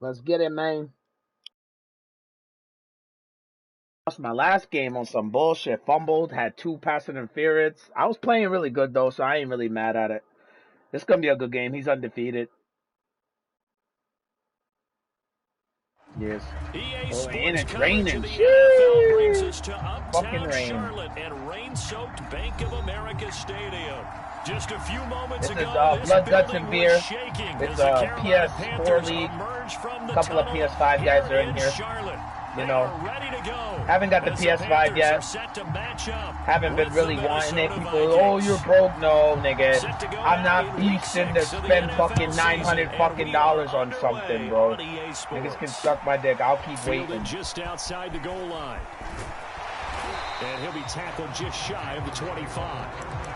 Let's get it, man. Lost my last game on some bullshit. Fumbled, had 2 pass interference. I was playing really good though, so I ain't really mad at it. This gonna be a good game. He's undefeated. Yes. EA Oh, and Sports it's coverage raining. of the NFL brings us to Fucking uptown rain. Charlotte and rain-soaked Bank of America Stadium. Just a few moments This is ago, this Blood, Guts, building and was Beer. shaking It's as the a Carolina PS4 Panthers league. emerged from the Couple of tunnel PS5 guys are in here. Charlotte. You They know, are ready to go. haven't got the As PS5 Panthers yet. are set to match up Haven't been with really the wanting it. Minnesota People, Vikings. oh, you're broke. No, nigga. Set to go I'm now not in week beasting to 6 of the spend NFL fucking $900 season, fucking and we are dollars on something, underway bro. on EA Sports. Niggas can suck my dick. I'll keep Fielded waiting. just outside the goal line. And he'll be tackled just shy of the 25.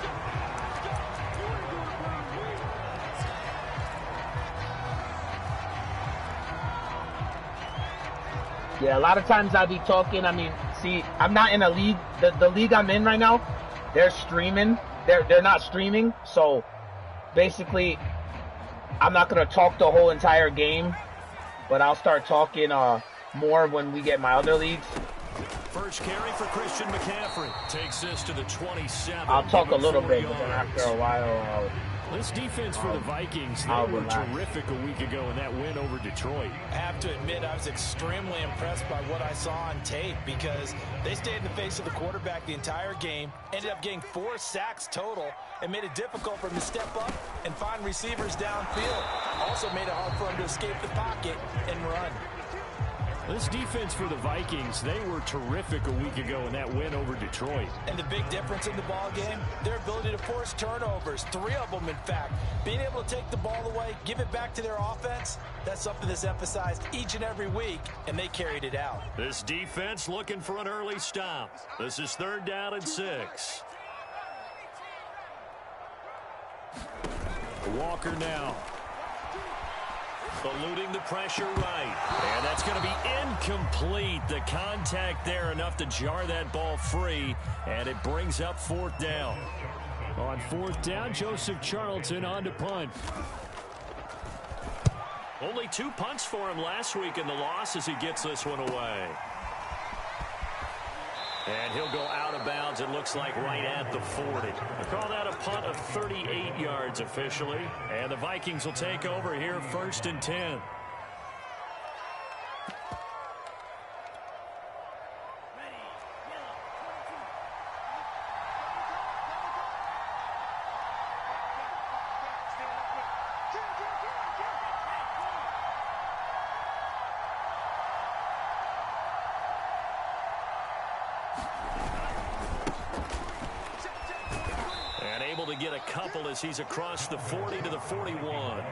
Yeah, a lot of times I'll be talking. I mean, see, I'm not in a league. The league I'm in right now, they're streaming. They're not streaming. So basically, I'm not gonna talk the whole entire game, but I'll start talking more when we get my other leagues. First carry for Christian McCaffrey. Takes this to the 27. I'll talk a little bit, but then after a while, This defense for the Vikings, they were terrific a week ago in that win over Detroit. I have to admit, I was extremely impressed by what I saw on tape because they stayed in the face of the quarterback the entire game, ended up getting 4 sacks total, and made it difficult for him to step up and find receivers downfield. Also made it hard for him to escape the pocket and run. This defense for the Vikings, they were terrific a week ago in that win over Detroit. And the big difference in the ball game, their ability to force turnovers, 3 of them in fact. Being able to take the ball away, give it back to their offense, that's something that's emphasized each and every week, and they carried it out. This defense looking for an early stop. This is 3rd down and 6. Walker now. Eluding the pressure right. And that's going to be incomplete. The contact there enough to jar that ball free. And it brings up 4th down. On 4th down, Joseph Charlton on to punt. Only 2 punts for him last week in the loss as he gets this one away. And he'll go out of bounds, it looks like, right at the 40. They call that a punt of 38 yards officially. And the Vikings will take over here 1st and 10. Get a couple as he's across the 40 to the 41.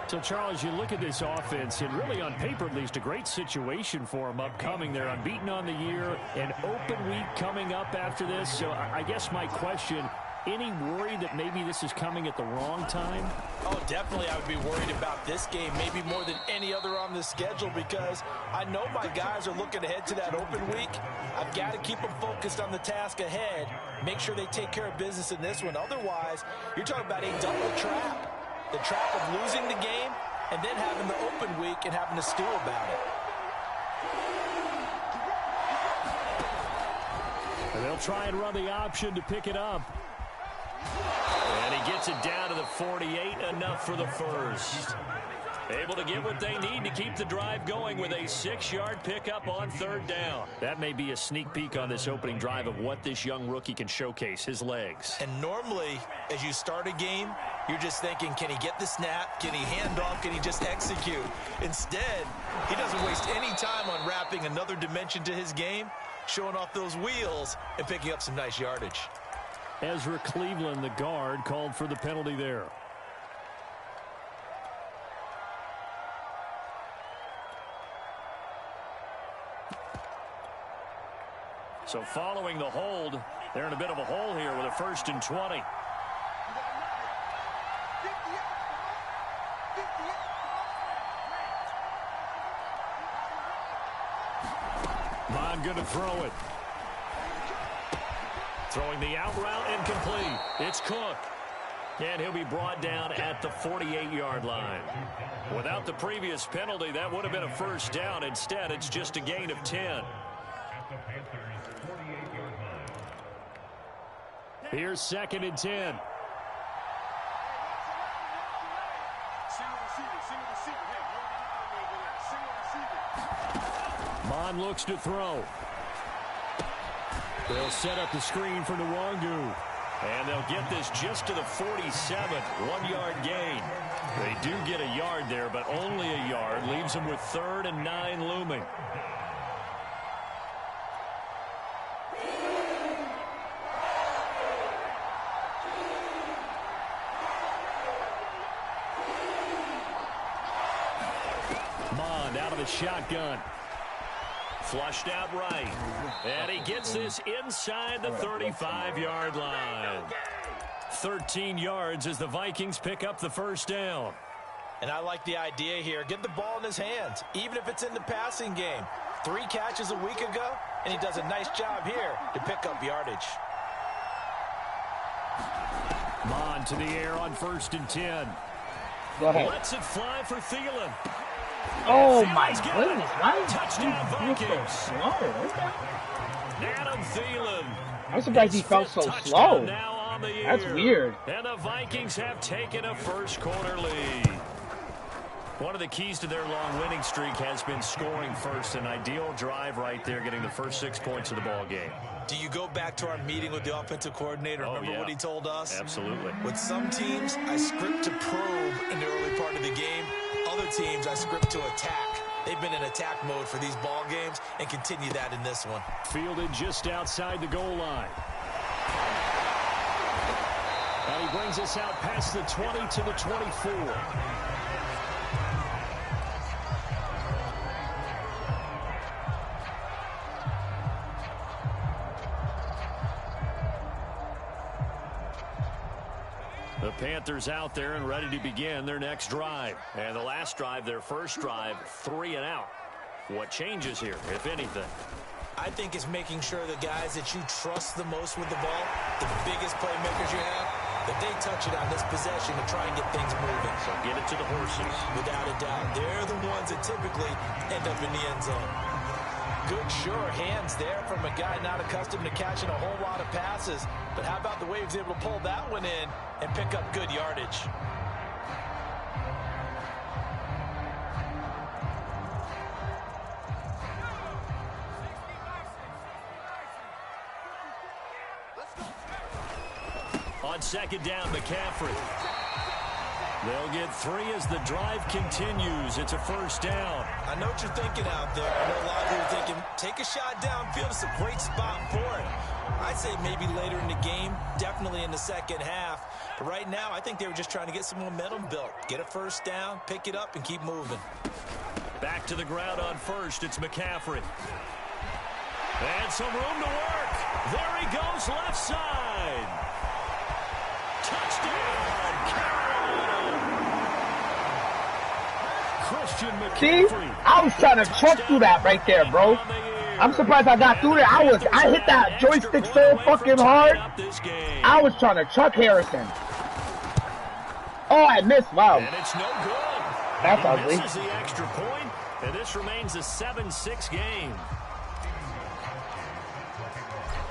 So, Charles, you look at this offense, and really on paper, at least, a great situation for them upcoming. They're unbeaten on the year, an open week coming up after this. So I guess my question, any worry that maybe this is coming at the wrong time? Oh, definitely I would be worried about this game, maybe more than any other on the schedule, because I know my guys are looking ahead to that open week. I've got to keep them focused on the task ahead, make sure they take care of business in this one. Otherwise, you're talking about a double trap. The trap of losing the game and then having the open week and having to stew about it. And they'll try and run the option to pick it up. And he gets it down to the 48, enough for the first. Able to get what they need to keep the drive going with a 6-yard pickup on 3rd down. That may be a sneak peek on this opening drive of what this young rookie can showcase, his legs. And normally, as you start a game, you're just thinking, can he get the snap? Can he hand off? Can he just execute? Instead, he doesn't waste any time on wrapping another dimension to his game, showing off those wheels, and picking up some nice yardage. Ezra Cleveland, the guard, called for the penalty there. So following the hold, they're in a bit of a hole here with a 1st and 20. Mon going to throw it. Throwing the out route incomplete. It's Cook. And he'll be brought down at the 48-yard line. Without the previous penalty, that would have been a first down. Instead, it's just a gain of 10. Here's 2nd and 10. Mon looks to throw. They'll set up the screen for Nwangu. And they'll get this just to the 47, 1-yard gain. They do get a yard there, but only a yard. Leaves them with 3rd and 9 looming. Mond out of the shotgun. Flushed out right. And he gets this inside the 35-yard line. 13 yards as the Vikings pick up the first down. And I like the idea here. Get the ball in his hands, even if it's in the passing game. 3 catches a week ago, and he does a nice job here to pick up yardage. Mon to the air on 1st and 10. Go ahead. Lets it fly for Thielen. Oh my goodness, why is Touchdown, he so slow? Adam Thielen. I'm surprised he felt so slow. That's weird. And the Vikings have taken a first-quarter lead. One of the keys to their long winning streak has been scoring first. An ideal drive right there, getting the first 6 points of the ball game. Do you go back to our meeting with the offensive coordinator? Remember what he told us? Absolutely. With some teams, I script to probe in the early part of the game. Other teams, I script to attack. They've been in attack mode for these ball games and continue that in this one. Fielded just outside the goal line. And he brings us out past the 20 to the 24. The Panthers out there and ready to begin their next drive. And the last drive, their first drive, 3 and out. What changes here, if anything? I think it's making sure the guys that you trust the most with the ball, the biggest playmakers you have, that they touch it on this possession to try and get things moving. So get it to the horses. Without a doubt. They're the ones that typically end up in the end zone. Good, sure hands there from a guy not accustomed to catching a whole lot of passes. But how about the way he was able to pull that one in and pick up good yardage? On 2nd down, McCaffrey. They'll get 3 as the drive continues. It's a first down. I know what you're thinking out there. I know a lot of you are thinking, take a shot downfield. It's a great spot for it. I'd say maybe later in the game, definitely in the second half. But right now, I think they were just trying to get some momentum built. Get a first down, pick it up, and keep moving. Back to the ground on 1st. It's McCaffrey. And some room to work. There he goes, left side. Touchdown, Carolina. Christian McCaffrey. See? I was trying to chuck through that right there, bro. I'm surprised I got through there. I hit that joystick so fucking hard. I was trying to chuck Harrison. Oh, I missed. Wow. And it's no good. That's ugly. This is the extra point, and this remains a 7-6 game.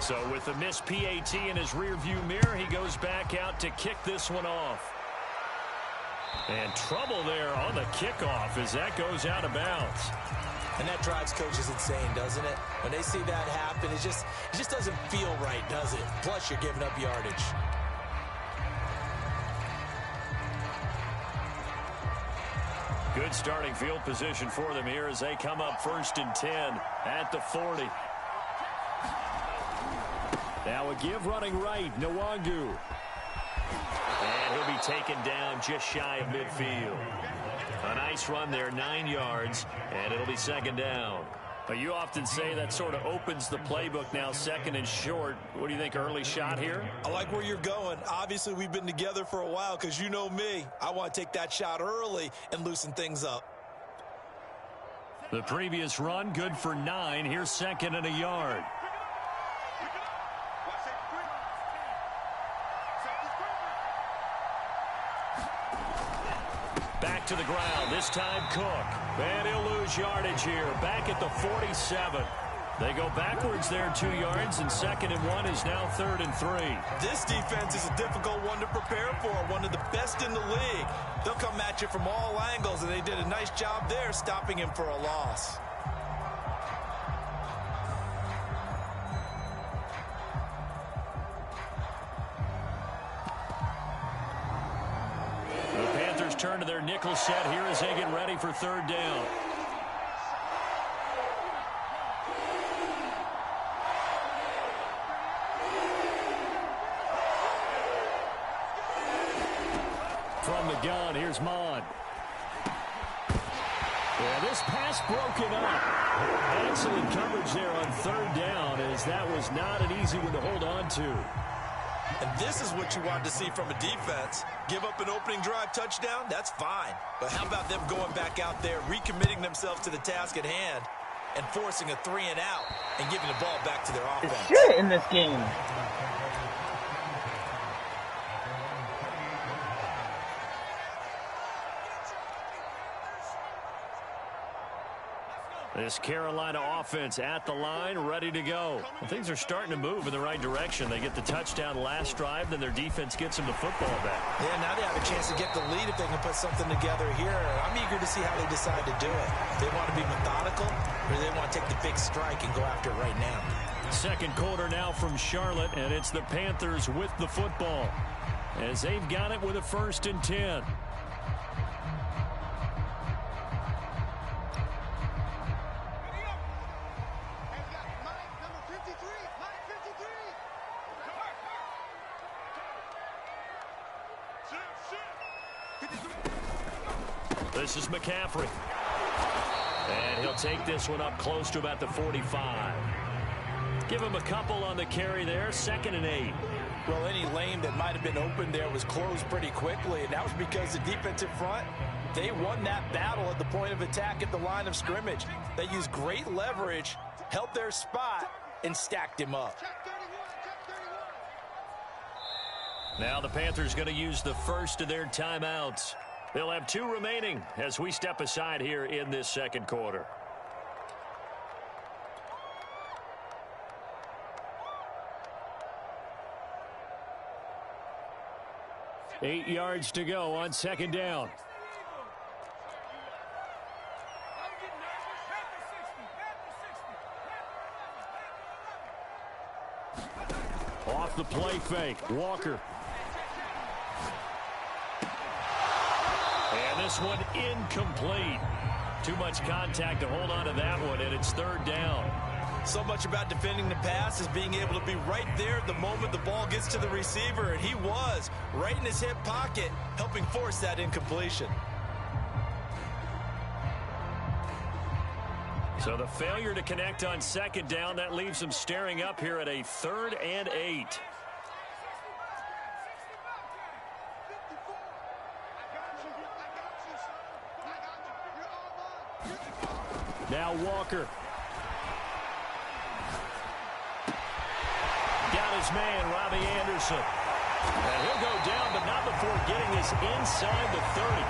So with the missed PAT in his rearview mirror, he goes back out to kick this one off. And trouble there on the kickoff as that goes out of bounds. And that drives coaches insane, doesn't it? When they see that happen, it just doesn't feel right, does it? Plus, you're giving up yardage. Good starting field position for them here as they come up 1st and 10 at the 40. Now a give running right, Nwangu. And he'll be taken down just shy of midfield. A nice run there, 9 yards, and it'll be 2nd down. But you often say that sort of opens the playbook now, 2nd and short. What do you think, early shot here? I like where you're going. Obviously, we've been together for a while because you know me. I want to take that shot early and loosen things up. The previous run, good for 9. Here's 2nd and a yard. to the ground. This time Cook. And he'll lose yardage here. Back at the 47. They go backwards there 2 yards, and 2nd and 1 is now 3rd and 3. This defense is a difficult one to prepare for, one of the best in the league. They'll come at you from all angles, and they did a nice job there stopping him for a loss. The Panthers turn to their nickel set here as they get ready for 3rd down. From the gun, here's Mon. Yeah, this pass broken up. Excellent coverage there on 3rd down, as that was not an easy one to hold on to. And this is what you want to see from a defense. Give up an opening drive touchdown, that's fine. But how about them going back out there, recommitting themselves to the task at hand, and forcing a 3 and out, and giving the ball back to their offense. Shit in this game. This Carolina offense at the line, ready to go. Well, things are starting to move in the right direction. They get the touchdown last drive, then their defense gets them the football back. Yeah, now they have a chance to get the lead if they can put something together here. I'm eager to see how they decide to do it. They want to be methodical, or they want to take the big strike and go after it right now. 2nd quarter now from Charlotte, and it's the Panthers with the football, as they've got it with a 1st and 10. This is McCaffrey. And he'll take this one up close to about the 45. Give him a couple on the carry there. 2nd and 8. Well, any lane that might have been open there was closed pretty quickly, and that was because the defensive front, they won that battle at the point of attack at the line of scrimmage. They used great leverage, held their spot, and stacked him up. Now the Panthers going to use the first of their timeouts. They'll have 2 remaining as we step aside here in this 2nd quarter. Eight yards to go on 2nd down. Off the play fake, Walker. And this one incomplete. Too much contact to hold on to that one, and it's 3rd down. So much about defending the pass is being able to be right there at the moment the ball gets to the receiver, and he was right in his hip pocket, helping force that incompletion. So the failure to connect on 2nd down, that leaves them staring up here at a 3rd and 8. Now Walker. Got his man, Robbie Anderson. And he'll go down, but not before getting this inside the 30.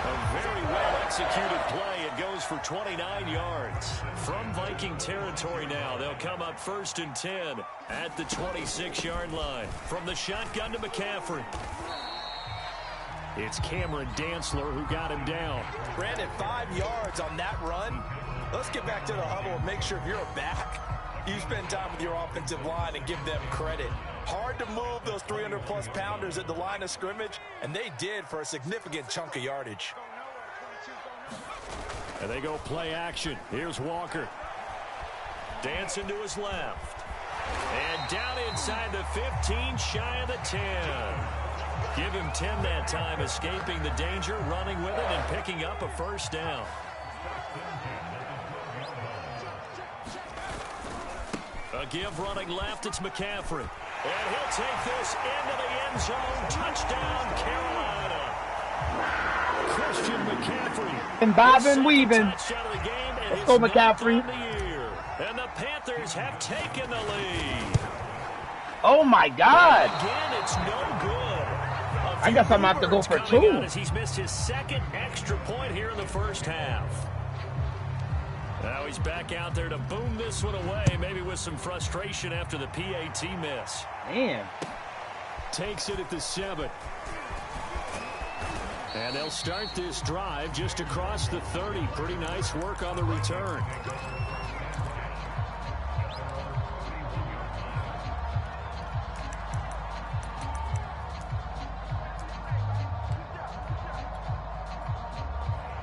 A very well-executed play. It goes for 29 yards. From Viking territory now, they'll come up 1st and 10 at the 26-yard line. From the shotgun to McCaffrey. It's Cameron Dantzler who got him down. Brandon, 5 yards on that run. Let's get back to the huddle and make sure you're back. You spend time with your offensive line and give them credit. Hard to move those 300-plus pounders at the line of scrimmage, and they did for a significant chunk of yardage. And they go play action. Here's Walker. Dancing to his left. And down inside the 15, shy of the 10. Give him 10 that time, escaping the danger, running with it, and picking up a 1st down. A give running left, it's McCaffrey. And he'll take this into the end zone. Touchdown, Carolina. Christian McCaffrey. And bobbing, weaving. Touchdown of the game, and let's go, McCaffrey. And the Panthers have taken the lead. Oh, my God. Again, it's no good. A I guess I'm going to have to go for 2. As he's missed his second extra point here in the first half. Now he's back out there to boom this one away, maybe with some frustration after the PAT miss. Man. Takes it at the 7. And they'll start this drive just across the 30. Pretty nice work on the return.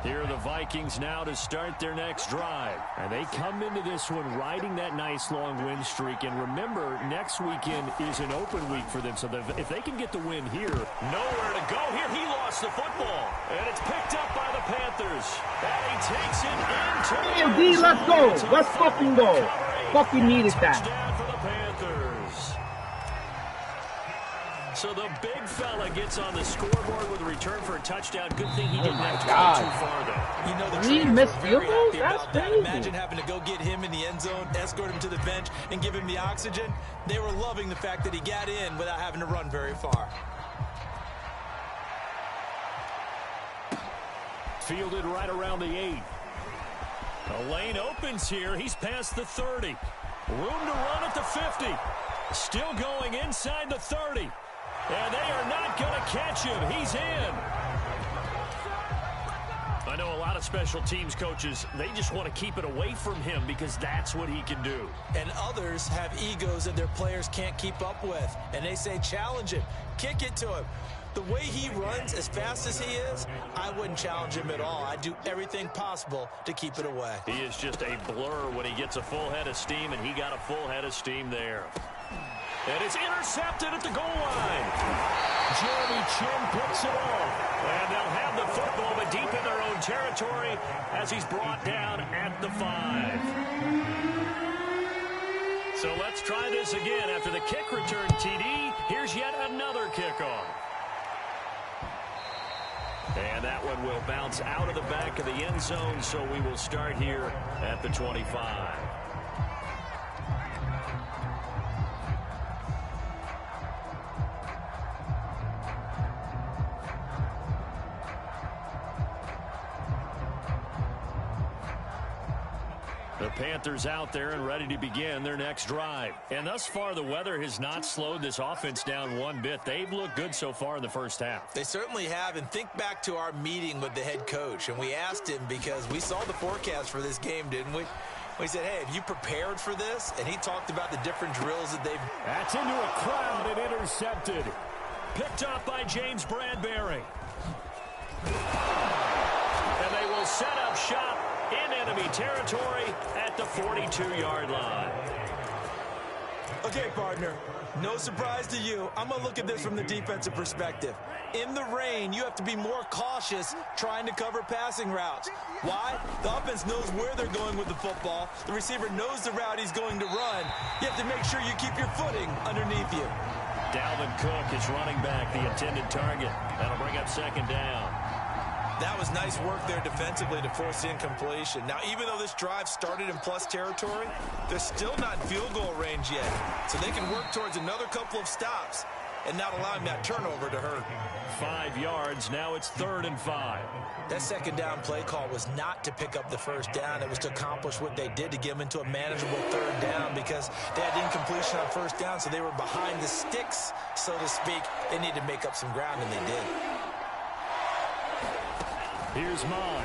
Here are the Vikings now to start their next drive. And they come into this one riding that nice long win streak. And remember, next weekend is an open week for them. So if they can get the win here, nowhere to go here. He lost the football. And it's picked up by the Panthers. And he takes it into And D, let's go. Let's fucking go. Fucking needed that. Touchdown for the Panthers. So the big fella gets on the scoreboard with a return for a touchdown. Good thing he didn't have to go too far, though. You know, the He Traders missed were field very goals? happy That's about that. crazy. Imagine having to go get him in the end zone, escort him to the bench, and give him the oxygen. They were loving the fact that he got in without having to run very far. Fielded right around the 8. The lane opens here. He's past the 30. Room to run at the 50. Still going inside the 30. And they are not going to catch him. He's in. I know a lot of special teams coaches, they just want to keep it away from him because that's what he can do. And others have egos that their players can't keep up with. And they say, challenge him. Kick it to him. The way he runs as fast as he is, I wouldn't challenge him at all. I'd do everything possible to keep it away. He is just a blur when he gets a full head of steam, and he got a full head of steam there. And it's intercepted at the goal line. Jeremy Chin picks it off. And they'll have the football, but deep in their own territory as he's brought down at the 5. So let's try this again. After the kick return TD, here's yet another kickoff. And that one will bounce out of the back of the end zone, so we will start here at the 25. The Panthers out there and ready to begin their next drive. And thus far, the weather has not slowed this offense down one bit. They've looked good so far in the first half. They certainly have. And think back to our meeting with the head coach. And we asked him because we saw the forecast for this game, didn't we? We said, hey, have you prepared for this? And he talked about the different drills that they've... That's into a crowd and intercepted. Picked up by James Bradbury. And they will set up shop in enemy territory at the 42-yard line. Okay, partner, no surprise to you. I'm going to look at this from the defensive perspective. In the rain, you have to be more cautious trying to cover passing routes. Why? The offense knows where they're going with the football. The receiver knows the route he's going to run. You have to make sure you keep your footing underneath you. Dalvin Cook is running back, the intended target. That'll bring up second down. That was nice work there defensively to force the incompletion. Now, even though this drive started in plus territory, they're still not in field goal range yet. So they can work towards another couple of stops and not allowing that turnover to hurt. 5 yards. Now it's 3rd and 5. That second down play call was not to pick up the first down. It was to accomplish what they did to get them into a manageable 3rd down because they had incompletion on first down, so they were behind the sticks, so to speak. They needed to make up some ground, and they did. Here's Mon.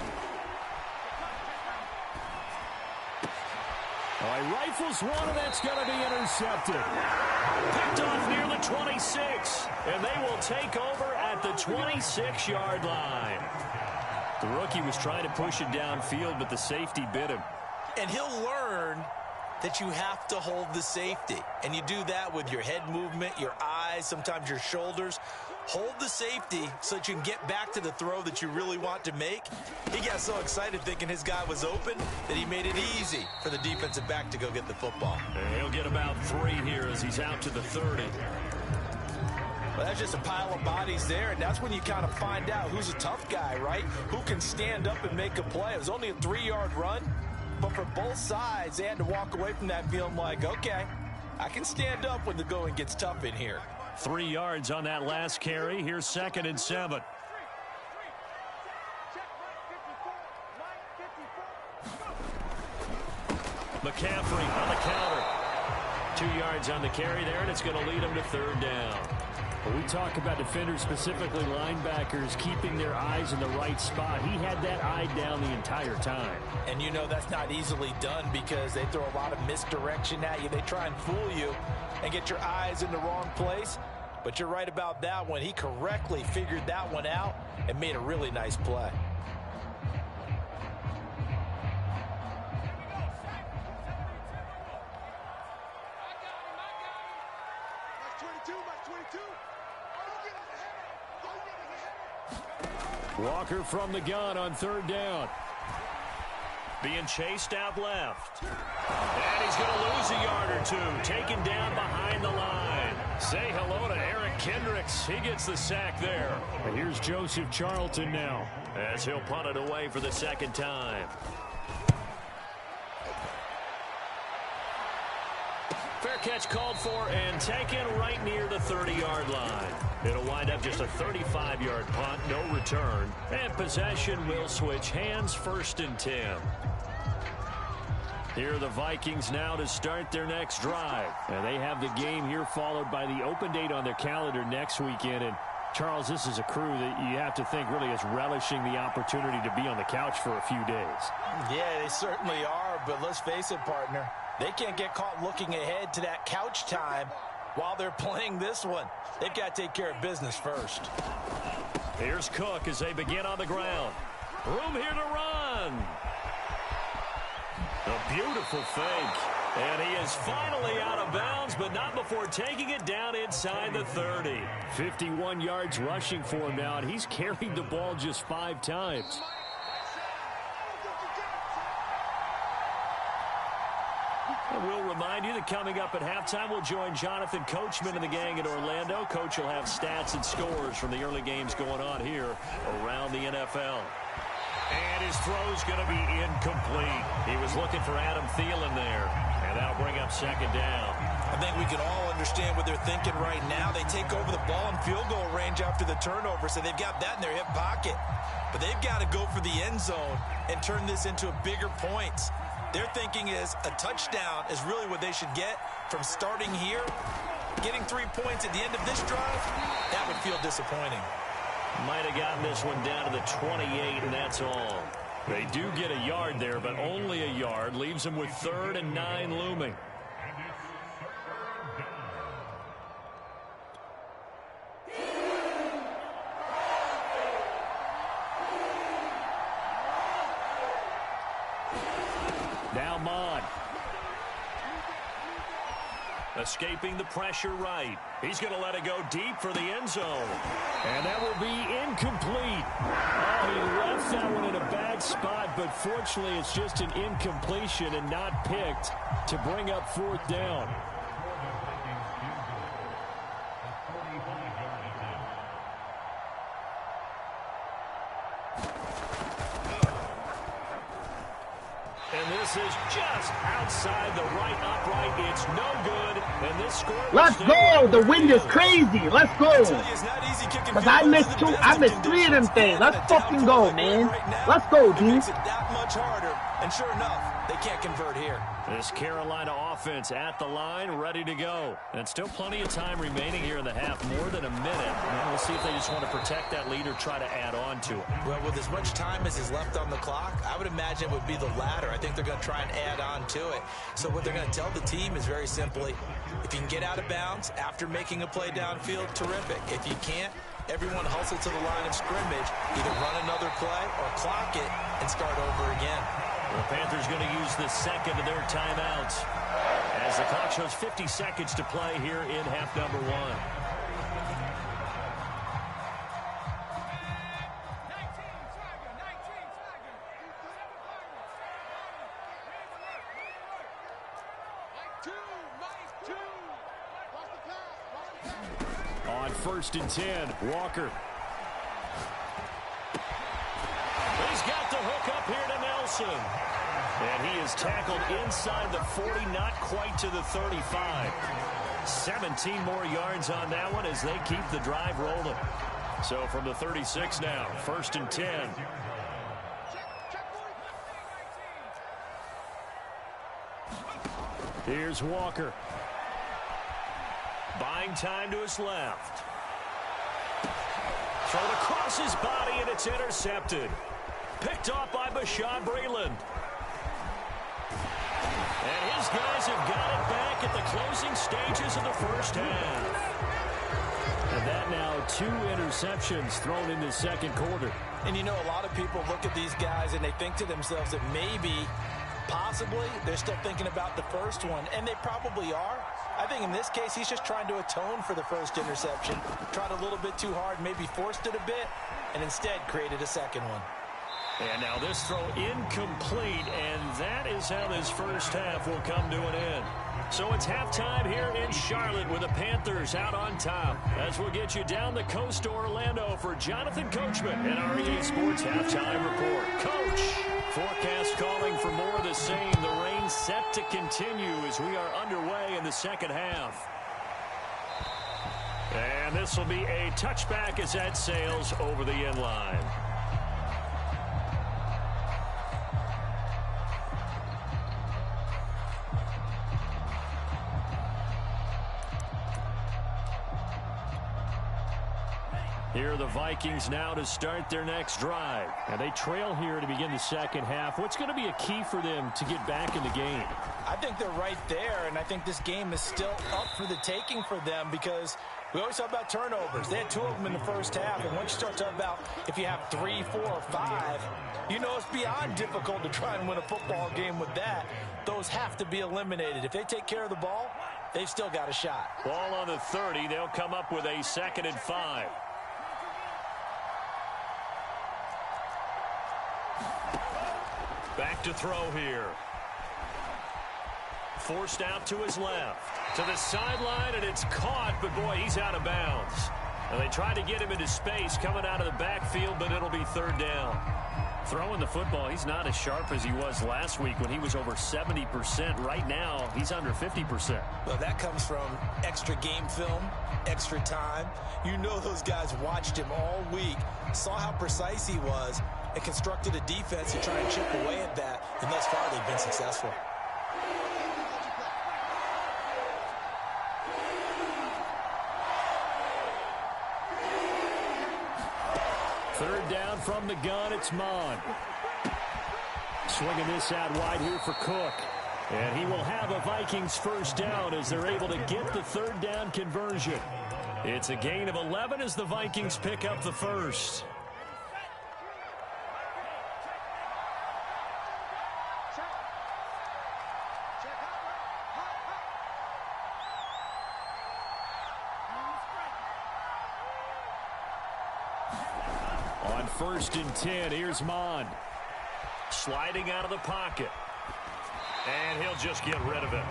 Rifles one, and that's going to be intercepted. Picked off near the 26, and they will take over at the 26-yard line. The rookie was trying to push it downfield, but the safety bit him. And he'll learn that you have to hold the safety. And you do that with your head movement, your eyes, sometimes your shoulders. Hold the safety so that you can get back to the throw that you really want to make. He got so excited thinking his guy was open that he made it easy for the defensive back to go get the football. And he'll get about 3 here as he's out to the 30. Well, that's just a pile of bodies there, and that's when you kind of find out who's a tough guy, right? Who can stand up and make a play. It was only a 3-yard run, but for both sides, they had to walk away from that feeling like, okay, I can stand up when the going gets tough in here. 3 yards on that last carry. Here's 2nd and 7. McCaffrey on the counter. 2 yards on the carry there, and it's going to lead him to 3rd down. When we talk about defenders, specifically linebackers, keeping their eyes in the right spot, he had that eye down the entire time. And you know that's not easily done because they throw a lot of misdirection at you. They try and fool you and get your eyes in the wrong place. But you're right about that one. He correctly figured that one out and made a really nice play. Walker from the gun on 3rd down. Being chased out left. And he's going to lose a yard or 2. Taken down behind the line. Say hello to Eric Kendricks. He gets the sack there. And here's Joseph Charlton now, as he'll punt it away for the 2nd time. Fair catch called for and taken right near the 30-yard line. It'll wind up just a 35-yard punt, no return. And possession will switch hands, 1st and 10. Here are the Vikings now to start their next drive. And they have the game here followed by the open date on their calendar next weekend. And Charles, this is a crew that you have to think really is relishing the opportunity to be on the couch for a few days. Yeah, they certainly are, but let's face it, partner. They can't get caught looking ahead to that couch time while they're playing this one. They've got to take care of business first. Here's Cook as they begin on the ground. Room here to run. A beautiful fake. And he is finally out of bounds, but not before taking it down inside the 30. 51 yards rushing for him now, and he's carried the ball just 5 times. And we'll remind you that coming up at halftime, we'll join Jonathan Coachman and the gang in Orlando. Coach will have stats and scores from the early games going on here around the NFL. And his throw's going to be incomplete. He was looking for Adam Thielen there, and that'll bring up 2nd down. I think we can all understand what they're thinking right now. They take over the ball in field goal range after the turnover, so they've got that in their hip pocket. But they've got to go for the end zone and turn this into bigger points. Their thinking is a touchdown is really what they should get from starting here. Getting 3 points at the end of this drive, that would feel disappointing. Might have gotten this one down to the 28, and that's all. They do get a yard there, but only a yard. Leaves them with 3rd and 9 looming. Now Mond. Escaping the pressure right. He's going to let it go deep for the end zone. And that will be incomplete. Oh, he left that one in a bad spot, but fortunately it's just an incompletion and not picked to bring up 4th down. And this is just outside the right upright. It's no good. And this score. Let's go. The wind is crazy. Let's go. Because I missed 2. I missed 3 of them things. Let's fucking go, man. Let's go, dude. Makes it that much harder. And sure enough, they can't convert here. This Carolina offense at the line, ready to go. And still plenty of time remaining here in the half, more than a minute. And we'll see if they just want to protect that lead or try to add on to it. Well, with as much time as is left on the clock, I would imagine it would be the latter. I think they're going to try and add on to it. So what they're going to tell the team is very simply, if you can get out of bounds after making a play downfield, terrific. If you can't, everyone hustle to the line of scrimmage, either run another play or clock it and start over again. The Panthers going to use the second of their timeouts as the clock shows 50 seconds to play here in half number 1. On 1st and 10, Walker. He's got the hook up here to Nelson. And he is tackled inside the 40, not quite to the 35. 17 more yards on that one as they keep the drive rolling. So from the 36 now, 1st and 10. Here's Walker. Buying time to his left. Thrown across his body, and it's intercepted. Picked off by Bashaud Breeland. And his guys have got it back at the closing stages of the first half. And that now 2 interceptions thrown in the second quarter. And you know, a lot of people look at these guys and they think to themselves that maybe, possibly, they're still thinking about the first one. And they probably are. I think in this case, he's just trying to atone for the first interception. Tried a little bit too hard, maybe forced it a bit, and instead created a second one. And now this throw incomplete, and that is how this first half will come to an end. So it's halftime here in Charlotte with the Panthers out on top. As we'll get you down the coast to Orlando for Jonathan Coachman and our EA Sports Halftime Report. Coach, forecast calling for more of the same. The rain set to continue as we are underway in the second half. And this will be a touchback as that sails over the end line. Here are the Vikings now to start their next drive. And they trail here to begin the second half. What's going to be a key for them to get back in the game? I think they're right there, and I think this game is still up for the taking for them because we always talk about turnovers. They had 2 of them in the first half, and once you start talking about if you have 3, 4, or 5, you know it's beyond difficult to try and win a football game with that. Those have to be eliminated. If they take care of the ball, they've still got a shot. Ball on the 30. They'll come up with a 2nd and 5. Back to throw here. Forced out to his left. To the sideline, and it's caught, but boy, he's out of bounds. And they tried to get him into space coming out of the backfield, but it'll be 3rd down. Throwing the football, he's not as sharp as he was last week when he was over 70%. Right now, he's under 50%. Well, that comes from extra game film, extra time. You know those guys watched him all week, saw how precise he was, and constructed a defense to try and chip away at that, and thus far they've been successful. Third down from the gun, it's Mond. Swinging this out wide here for Cook. And he will have a Vikings first down as they're able to get the 3rd down conversion. It's a gain of 11 as the Vikings pick up the first. On 1st and 10, here's Mond. Sliding out of the pocket. And he'll just get rid of it.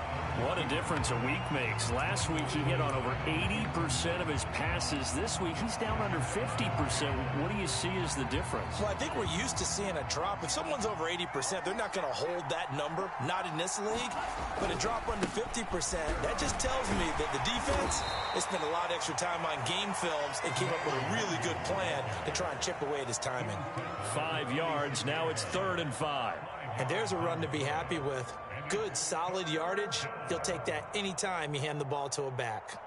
What a difference a week makes. Last week he hit on over 80% of his passes. This week he's down under 50%. What do you see as the difference? Well, I think we're used to seeing a drop. If someone's over 80%, they're not going to hold that number, not in this league. But a drop under 50%, that just tells me that the defense has spent a lot of extra time on game films and came up with a really good plan to try and chip away at his timing. 5 yards. Now it's 3rd and 5. And there's a run to be happy with. Good, solid yardage. You'll take that anytime you hand the ball to a back.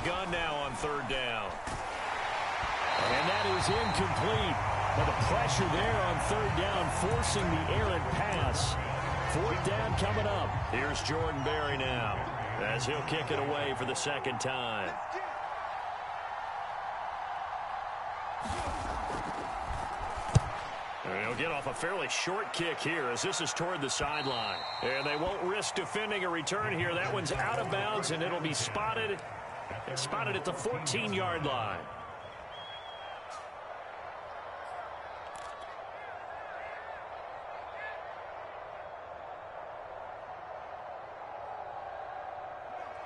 Gun now on 3rd down. And that is incomplete. But the pressure there on 3rd down, forcing the errant pass. 4th down coming up. Here's Jordan Berry now as he'll kick it away for the 2nd time. And he'll get off a fairly short kick here as this is toward the sideline. And they won't risk defending a return here. That one's out of bounds, and it'll be spotted at the 14-yard line.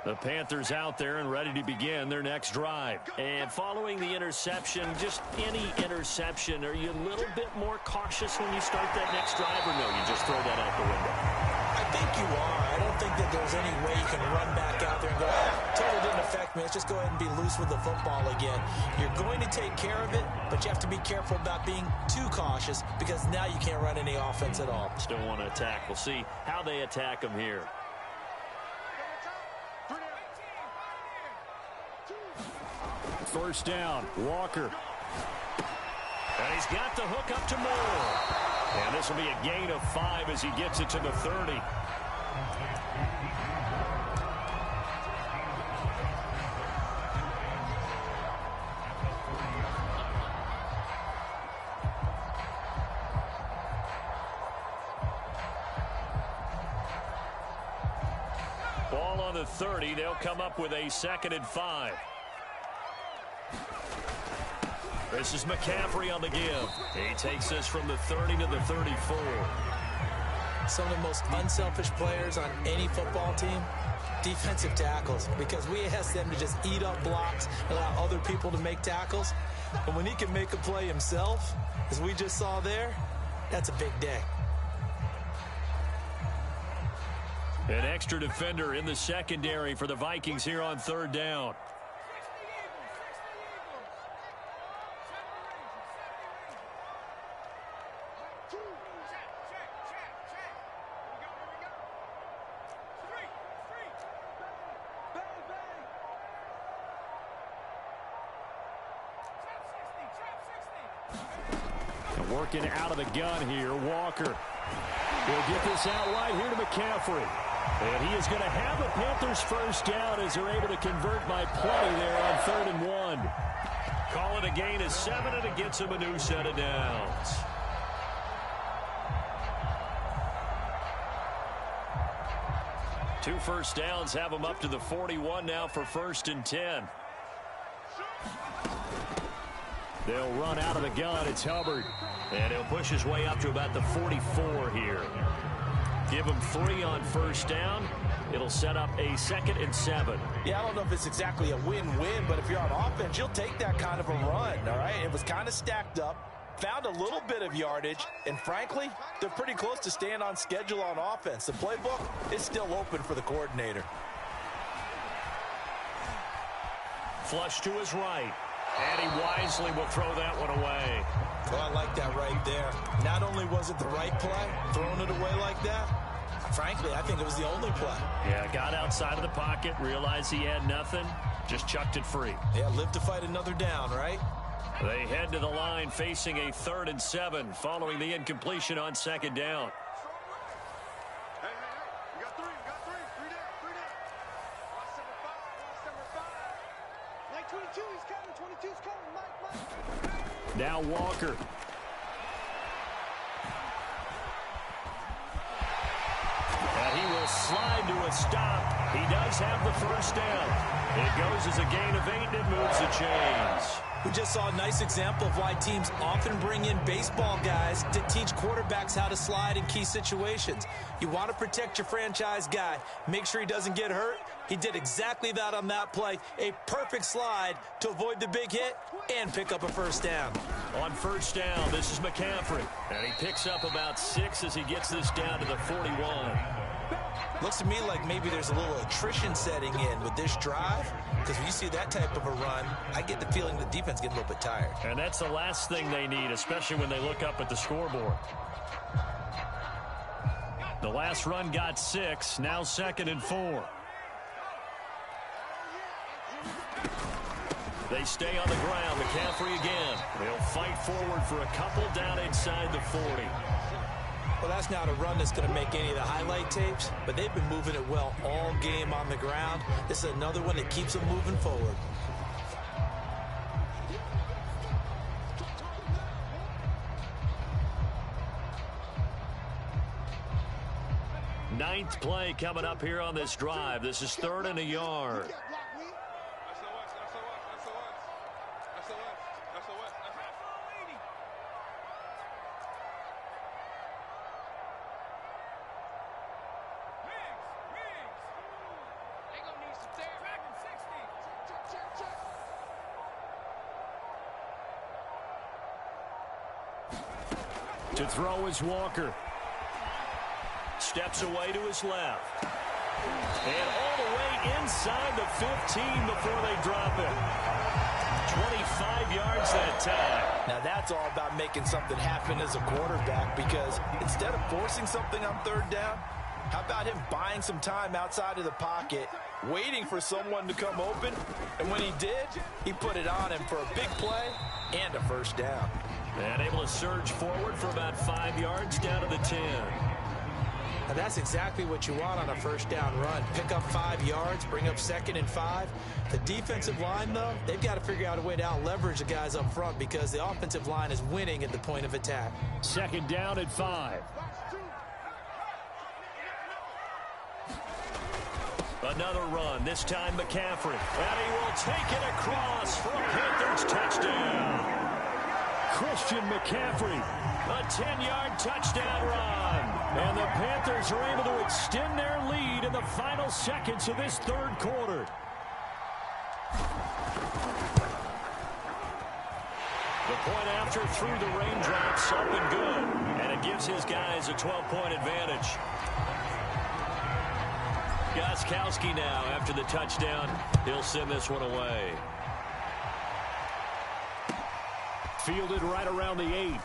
The Panthers out there and ready to begin their next drive. And following the interception, just any interception, are you a little bit more cautious when you start that next drive, or no, you just throw that out the window? I think you are. I don't think that there's any way you can run back out there and go, totally didn't affect me. Let's just go ahead and be loose with the football again. You're going to take care of it, but you have to be careful about being too cautious because now you can't run any offense at all. Still want to attack. We'll see how they attack them here. First down, Walker. And he's got the hook up to Moore. And this will be a gain of 5 as he gets it to the 30. Ball on the 30. They'll come up with a 2nd and 5. This is McCaffrey on the give. He takes this from the 30 to the 34. Some of the most unselfish players on any football team, defensive tackles, because we ask them to just eat up blocks, allow other people to make tackles. But when he can make a play himself, as we just saw there, that's a big day. An extra defender in the secondary for the Vikings here on 3rd down. Working out of the gun here, Walker. Will get this out wide here to McCaffrey. And he is going to have the Panthers first down as they're able to convert by plenty there on 3rd and 1. Call it a gain of 7, and it gets him a new set of downs. Two first downs have him up to the 41 now for 1st and 10. They'll run out of the gun. It's Hubbard. And he'll push his way up to about the 44 here. Give him 3 on 1st down. It'll set up a 2nd and 7. Yeah, I don't know if it's exactly a win-win, but if you're on offense, you'll take that kind of a run, all right? It was kind of stacked up, found a little bit of yardage, and frankly, they're pretty close to staying on schedule on offense. The playbook is still open for the coordinator. Flush to his right. And he wisely will throw that one away. Oh, I like that right there. Not only was it the right play, throwing it away like that, frankly, I think it was the only play. Yeah, got outside of the pocket, realized he had nothing, just chucked it free. Yeah, live to fight another down, right? They head to the line facing a 3rd and 7 following the incompletion on 2nd down. Now Walker. And he will slide to a stop. He does have the first down. It goes as a gain of 8, and it moves the chains. We just saw a nice example of why teams often bring in baseball guys to teach quarterbacks how to slide in key situations. You want to protect your franchise guy. Make sure he doesn't get hurt. He did exactly that on that play. A perfect slide to avoid the big hit and pick up a first down. On 1st down, this is McCaffrey. And he picks up about 6 as he gets this down to the 41. Looks to me like maybe there's a little attrition setting in with this drive, because when you see that type of a run, I get the feeling the defense getting a little bit tired. And that's the last thing they need, especially when they look up at the scoreboard. The last run got 6, now 2nd and 4. They stay on the ground. McCaffrey again. They'll fight forward for a couple down inside the 40. Well, that's not a run that's going to make any of the highlight tapes, but they've been moving it well all game on the ground. This is another one that keeps them moving forward. Ninth play coming up here on this drive. This is 3rd and a yard. To throw is Walker. Steps away to his left. And all the way inside the 15 before they drop it. 25 yards that time. Now that's all about making something happen as a quarterback, because instead of forcing something on third down, how about him buying some time outside of the pocket, waiting for someone to come open, and when he did, he put it on him for a big play and a first down. And able to surge forward for about 5 yards down to the 10. Now that's exactly what you want on a first down run. Pick up 5 yards, bring up 2nd and 5. The defensive line, though, they've got to figure out a way to out-leverage the guys up front because the offensive line is winning at the point of attack. 2nd down at 5. Another run, this time McCaffrey. And he will take it across for a Panthers touchdown. Christian McCaffrey. A 10-yard touchdown run. And the Panthers are able to extend their lead in the final seconds of this third quarter. The point after through the raindrops, up and good. And it gives his guys a 12-point advantage. Gostkowski now after the touchdown. He'll send this one away. Fielded right around the 8.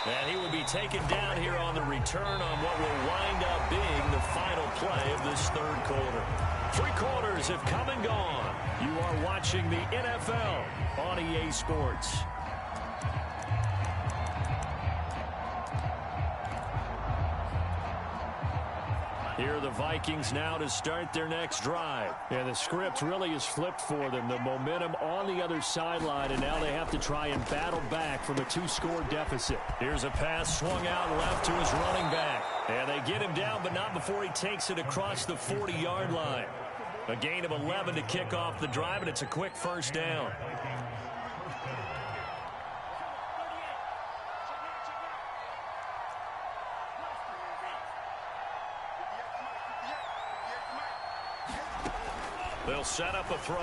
And he will be taken down here on the return on what will wind up being the final play of this third quarter. 3 quarters have come and gone. You are watching the NFL on EA Sports. Here are the Vikings now to start their next drive. And the script really is flipped for them. The momentum on the other sideline, and now they have to try and battle back from a 2-score deficit. Here's a pass swung out left to his running back. And they get him down, but not before he takes it across the 40-yard line. A gain of 11 to kick off the drive, and it's a quick first down. They'll set up a throw.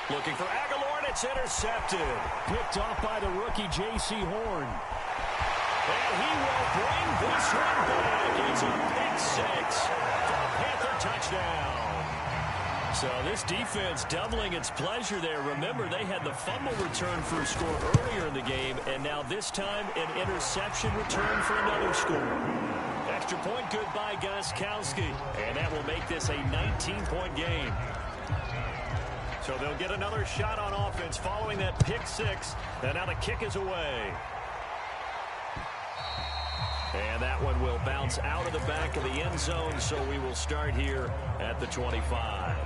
Looking for Aguilar, and it's intercepted. Picked off by the rookie J.C. Horn. And he will bring this one back. It's a pick 6 for a Panther touchdown. So this defense doubling its pleasure there. Remember, they had the fumble return for a score earlier in the game, and now this time an interception return for another score. Extra point good by Gostkowski, and that will make this a 19-point game. So they'll get another shot on offense following that pick 6, and now the kick is away. And that one will bounce out of the back of the end zone, so we will start here at the 25.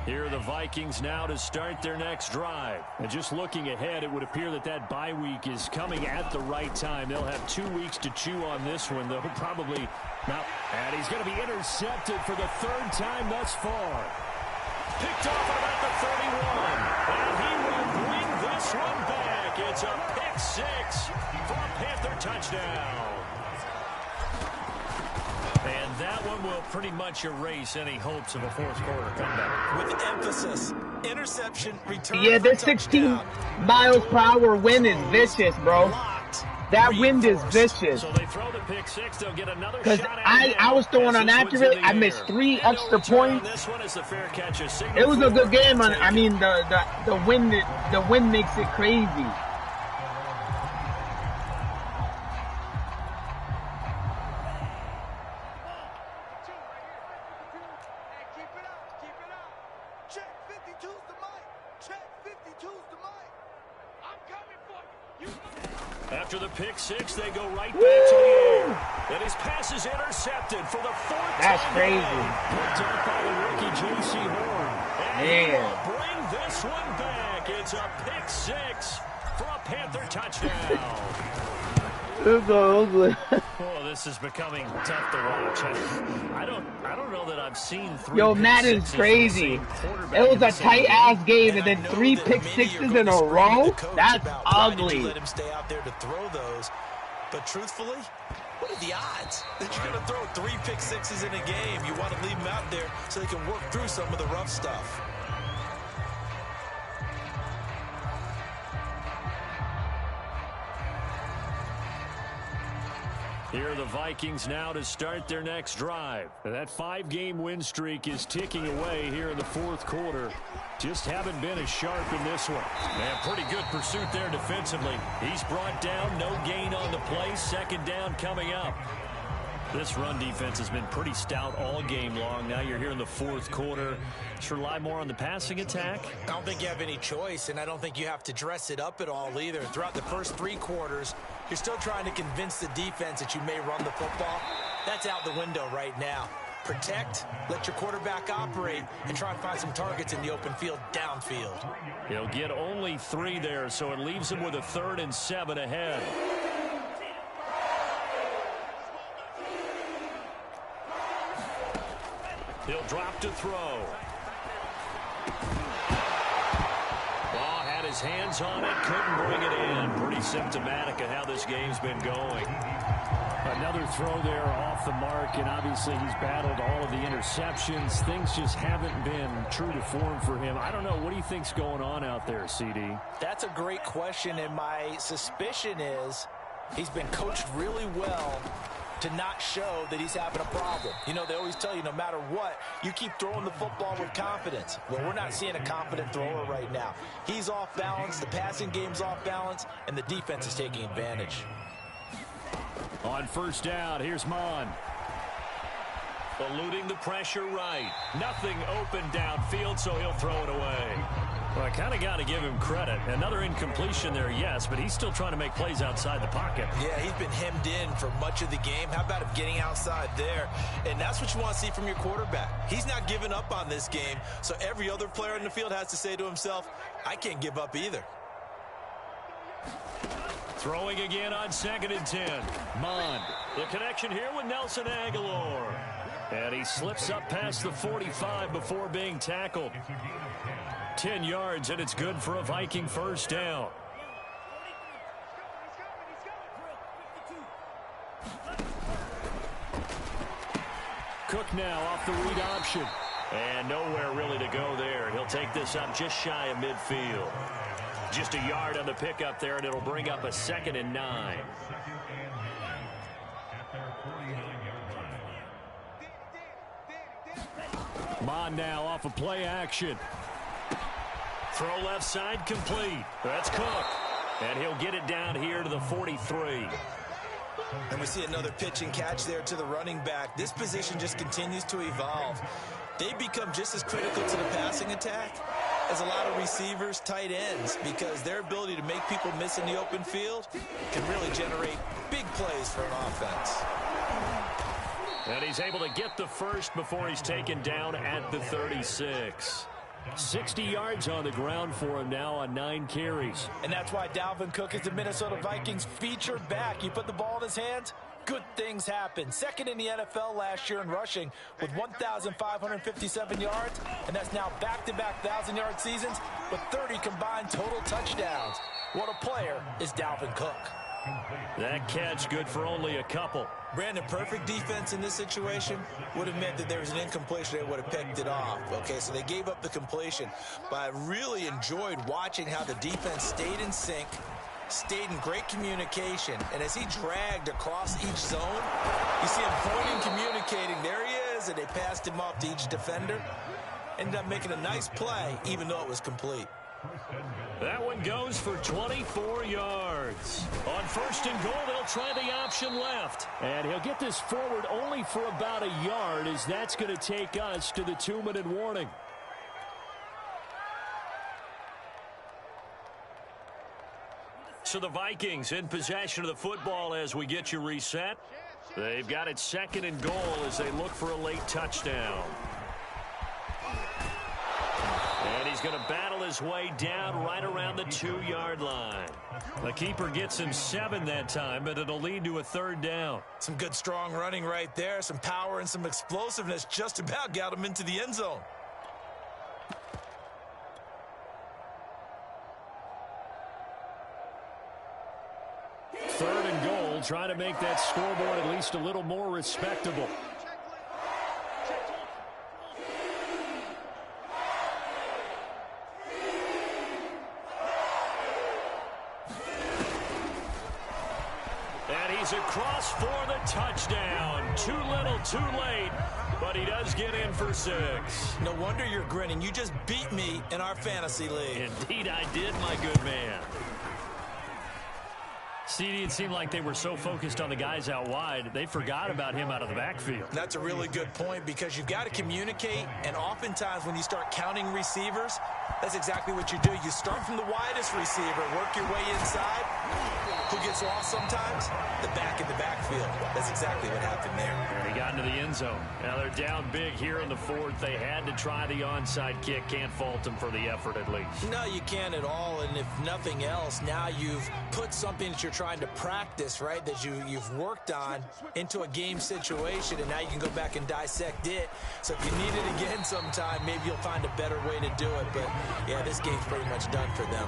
Here are the Vikings now to start their next drive. And just looking ahead, it would appear that that bye week is coming at the right time. They'll have 2 weeks to chew on this one, though probably not. And he's going to be intercepted for the 3rd time thus far. Picked off at about the 31. And he will bring this one back. It's a pick 6 for a Panther touchdown. And that one will pretty much erase any hopes of a fourth-quarter comeback. With emphasis, interception, return. Yeah, this 16 miles per hour wind is vicious, bro. That wind is vicious. So they throw the pick 6. They'll get another shot. Because I was throwing unaccurate. I missed 3 extra points. This one is the fair catch. It was a good game. I mean, the wind makes it crazy. After the pick 6, they go right back to the air. And his pass is intercepted for the 4th time. That's crazy. Picked up by the rookie J.C. Horn. And he will bring this one back. It's a pick 6 for a Panther touchdown. Oh, this is becoming tough to watch. I don't know that I've seen 3 Yo, pick Madden's sixes crazy. from the same quarterback It was in the a same tight game. ass game, and then 3 pick 6s in a row. That's ugly. Let him stay out there to throw those. But truthfully, What are the odds that you're going to throw 3 pick sixes in a game? You want to leave them out there so they can work through some of the rough stuff. Here are the Vikings now to start their next drive. That 5-game win streak is ticking away here in the fourth quarter. Just haven't been as sharp in this one. Man, pretty good pursuit there defensively. He's brought down, no gain on the play. Second down coming up. This run defense has been pretty stout all game long. Now you're here in the fourth quarter. Just rely more on the passing attack. I don't think you have any choice, and I don't think you have to dress it up at all either. Throughout the first 3 quarters, you're still trying to convince the defense that you may run the football. That's out the window right now. Protect, let your quarterback operate, and try and find some targets in the open field downfield. He'll get only 3 there, so it leaves him with a 3rd and 7 ahead. He'll drop to throw. Ball had his hands on it, couldn't bring it in. Pretty symptomatic of how this game's been going. Another throw there off the mark, and obviously he's battled all of the interceptions. Things just haven't been true to form for him. I don't know. What do you think's going on out there, CD? That's a great question, and my suspicion is he's been coached really well to not show that he's having a problem. You know, they always tell you no matter what, you keep throwing the football with confidence. Well, we're not seeing a confident thrower right now. He's off balance, the passing game's off balance, and the defense is taking advantage. On first down, here's Mon. Eluding the pressure right. Nothing open downfield, so he'll throw it away. Well, I kind of got to give him credit. Another incompletion there, yes, but he's still trying to make plays outside the pocket. Yeah, he's been hemmed in for much of the game. How about him getting outside there? And that's what you want to see from your quarterback. He's not giving up on this game, so every other player in the field has to say to himself, I can't give up either. Throwing again on 2nd and 10. Mon. The connection here with Nelson Aguilar. And he slips up past the 45 before being tackled. 10 yards, and it's good for a Viking first down. Cook now off the read option. And nowhere really to go there. He'll take this up just shy of midfield. Just a yard on the pickup there, and it'll bring up a 2nd and 9. Mon now off of play action. Throw left side complete. That's Cook. And he'll get it down here to the 43. And we see another pitch and catch there to the running back. This position just continues to evolve. They become just as critical to the passing attack as a lot of receivers, tight ends, because their ability to make people miss in the open field can really generate big plays for an offense. And he's able to get the first before he's taken down at the 36. 60 yards on the ground for him now on 9 carries. And that's why Dalvin Cook is the Minnesota Vikings featured back. You put the ball in his hands, good things happen. 2nd in the NFL last year in rushing with 1,557 yards, and that's now back-to-back 1,000-yard seasons with 30 combined total touchdowns. What a player is Dalvin Cook. That catch good for only a couple. Brandon, perfect defense in this situation would have meant that there was an incompletion. They would have picked it off. Okay, so they gave up the completion. But I really enjoyed watching how the defense stayed in sync, stayed in great communication. And as he dragged across each zone, you see him pointing, communicating. There he is, and they passed him off to each defender. Ended up making a nice play, even though it was complete. That one goes for 24 yards. On 1st and goal, they'll try the option left. And he'll get this forward only for about a yard, as that's going to take us to the 2-minute warning. So the Vikings in possession of the football as we get you reset. They've got it 2nd and goal as they look for a late touchdown. And he's going to battle his way down right around the 2-yard line. The keeper gets him 7 that time, but it'll lead to a 3rd down. Some good, strong running right there. Some power and some explosiveness just about got him into the end zone. 3rd and goal, trying to make that scoreboard at least a little more respectable. And he's across for the touchdown. Too little, too late, but he does get in for 6. No wonder you're grinning. You just beat me in our fantasy league. Indeed I did, my good man. CD, it seemed like they were so focused on the guys out wide, they forgot about him out of the backfield. That's a really good point because you've got to communicate, and oftentimes when you start counting receivers, that's exactly what you do. You start from the widest receiver, work your way inside. Who gets lost sometimes? The back in the backfield. That's exactly what happened there. And he got into the end zone. Now they're down big here in the 4th. They had to try the onside kick. Can't fault them for the effort at least. No, you can't at all. And if nothing else, now you've put something that you're trying to practice, right, that you've worked on into a game situation, and now you can go back and dissect it. So if you need it again sometime, maybe you'll find a better way to do it. But, yeah, this game's pretty much done for them.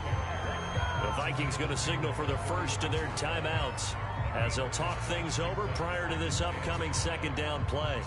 The Vikings going to signal for the first of their timeouts as they'll talk things over prior to this upcoming 2nd down play.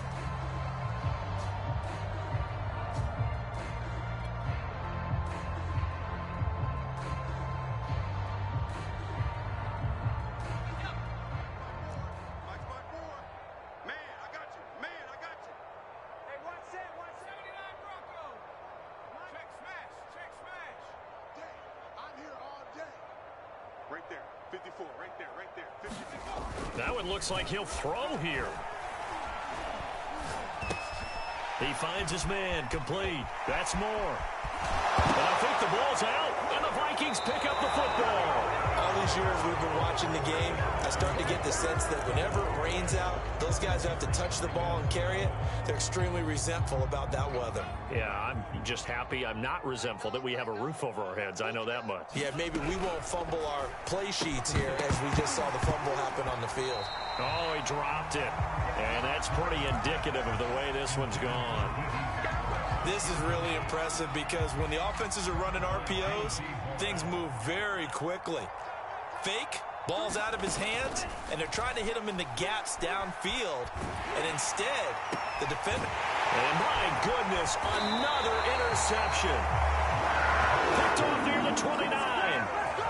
That one looks like he'll throw here. He finds his man, complete. That's more. And I think the ball's out, and the Vikings pick up the football. All these years we've been watching the game, I start to get the sense that whenever it rains out, those guys who have to touch the ball and carry it, they're extremely resentful about that weather. Yeah, I'm just happy I'm not resentful that we have a roof over our heads. I know that much. Yeah, maybe we won't fumble our play sheets here as we just saw the fumble happen on the field. Oh, he dropped it. And that's pretty indicative of the way this one's gone. This is really impressive because when the offenses are running RPOs, things move very quickly. Fake, ball's out of his hands, and they're trying to hit him in the gaps downfield. And instead, the defender... And my goodness, another interception. Picked off near the 29.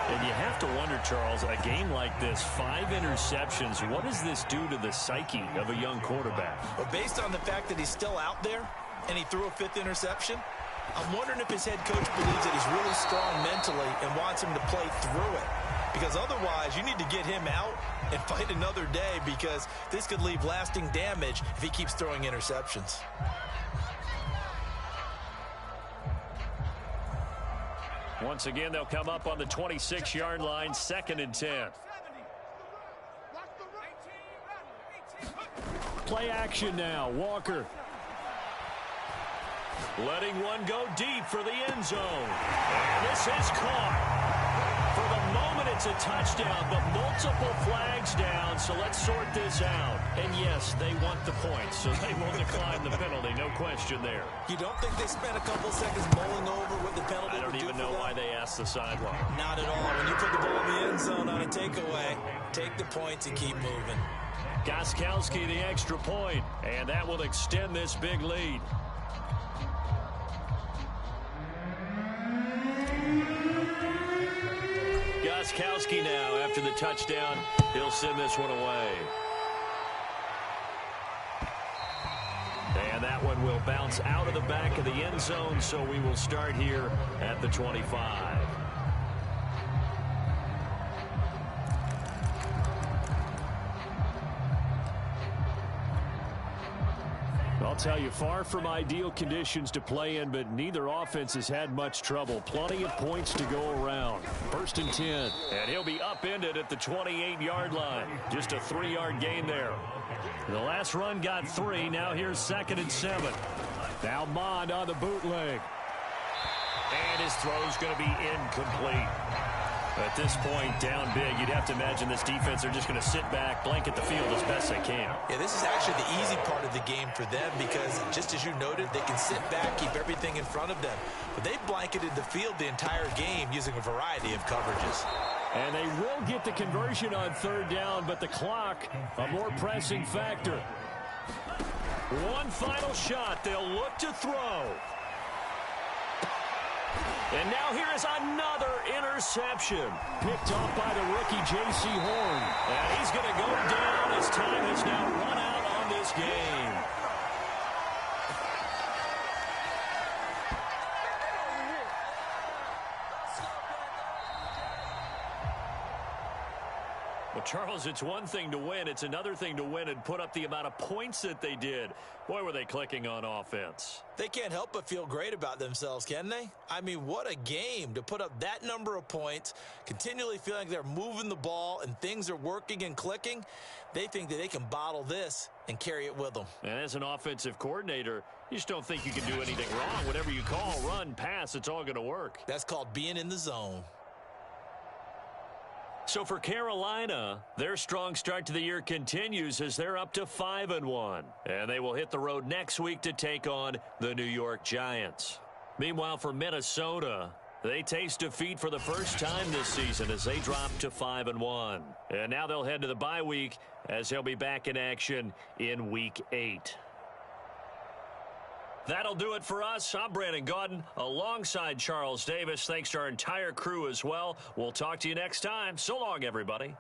And you have to wonder, Charles, a game like this, 5 interceptions, what does this do to the psyche of a young quarterback? But based on the fact that he's still out there and he threw a 5th interception, I'm wondering if his head coach believes that he's really strong mentally and wants him to play through it. Because otherwise, you need to get him out and fight another day because this could leave lasting damage if he keeps throwing interceptions. Once again, they'll come up on the 26-yard line, 2nd and 10. Play action now, Walker. Letting one go deep for the end zone. And this is caught. For the moment, it's a touchdown, but multiple flags down, so let's sort this out. And yes, they want the points, so they will decline the penalty, no question there. You don't think they spent a couple seconds mulling over what the penalty I don't even know why they asked the sideline. Not at all. When you put the ball in the end zone on a takeaway, take the points and keep moving. Gostkowski the extra point, and that will extend this big lead. Gostkowski now, after the touchdown, he'll send this one away. And that one will bounce out of the back of the end zone, so we will start here at the 25. I'll tell you, far from ideal conditions to play in, but neither offense has had much trouble. Plenty of points to go around. 1st and 10. And he'll be upended at the 28-yard line. Just a 3-yard gain there. The last run got 3. Now here's 2nd and 7. Now Mond on the bootleg. And his throw's going to be incomplete. At this point, down big, you'd have to imagine this defense are just going to sit back, blanket the field as best they can. Yeah, this is actually the easy part of the game for them because, just as you noted, they can sit back, keep everything in front of them. But they've blanketed the field the entire game using a variety of coverages. And they will get the conversion on third down, but the clock, a more pressing factor. One final shot. They'll look to throw. And now here is another interception. Picked off by the rookie J.C. Horn. And he's going to go down as time has now run out on this game. Well, Charles, it's one thing to win. It's another thing to win and put up the amount of points that they did. Boy, were they clicking on offense. They can't help but feel great about themselves, can they? I mean, what a game to put up that number of points, continually feeling like they're moving the ball and things are working and clicking. They think that they can bottle this and carry it with them. And as an offensive coordinator, you just don't think you can do anything wrong. Whatever you call, run, pass, it's all going to work. That's called being in the zone. So for Carolina, their strong start to the year continues as they're up to 5-1. And they will hit the road next week to take on the New York Giants. Meanwhile, for Minnesota, they taste defeat for the first time this season as they drop to 5-1. And now they'll head to the bye week as they'll be back in action in Week 8. That'll do it for us. I'm Brandon Gaudin alongside Charles Davis. Thanks to our entire crew as well. We'll talk to you next time. So long, everybody.